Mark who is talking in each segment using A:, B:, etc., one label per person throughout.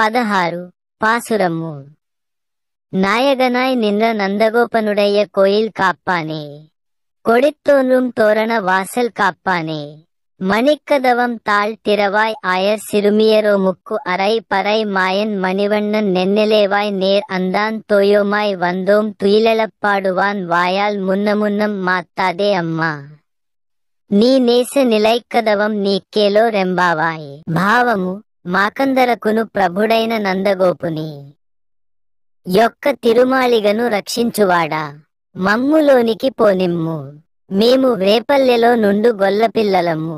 A: 16 பாசுரமு நாயகனாய் நின்ற நந்தகோபனுடைய கோயில் காப்பானே, கொடித்தோன்றும் தோரண வாசல் காப்பானே, மணிக்கதவம் தாழ் திறவாய் ஆயர் சிறுமியரோ முக்கு அரை பறை மாயன் மணிவண்ணன் நென்னெலேவாய் நேர் அந்தான் தோயோமாய் வந்தோம் துயிலெழப்பாடுவான் வாயால் முன்னம் மாத்தாதே அம்மா నీ నేస నిలైకదవం నీకేలో రెంబావాయ్. భావము మాకందరకును ప్రభుడైన నందగోపుని యొక్క తిరుమాళిగను రక్షించువాడా, మమ్ములోనికి పోనిమ్ము. మేము రేపల్లెలో నుండు గొల్లపిల్లలము,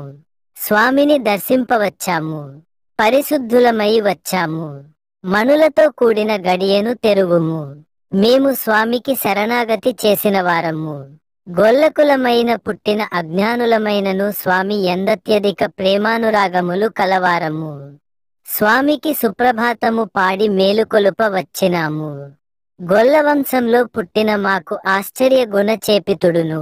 A: స్వామిని దర్శింపవచ్చాము, పరిశుద్ధులమై వచ్చాము. మనులతో కూడిన గడియను తెరువుము. మేము స్వామికి శరణాగతి చేసిన వారము. గొల్లకులమైన పుట్టిన అజ్ఞానులమైనను స్వామి ఎందత్యధిక ప్రేమానురాగములు కలవారము. స్వామికి సుప్రభాతము పాడి మేలుకొలుప వచ్చినాము. గొల్లవంశంలో పుట్టిన మాకు ఆశ్చర్య గుణచేపితుడును,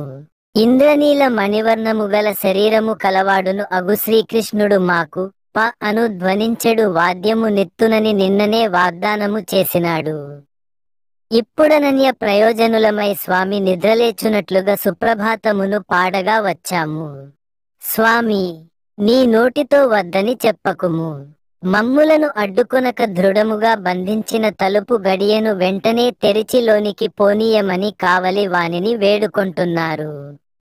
A: ఇంద్రనీల మణివర్ణము గల శరీరము కలవాడును అగు శ్రీకృష్ణుడు మాకు ప అను ధ్వనించెడు వాద్యము నిత్తునని నిన్ననే వాగ్దానము చేసినాడు. ఇప్పుడనన్య ప్రయోజనులమై స్వామి నిద్రలేచునట్లుగా సుప్రభాతమును పాడగా వచ్చాము. స్వామి, నీ నోటితో వద్దని చెప్పకుము. మమ్ములను అడ్డుకొనక దృఢముగా బంధించిన తలుపు గడియను వెంటనే తెరిచి లోనికి పోనీయమని కావలి వానిని వేడుకొంటున్నారు.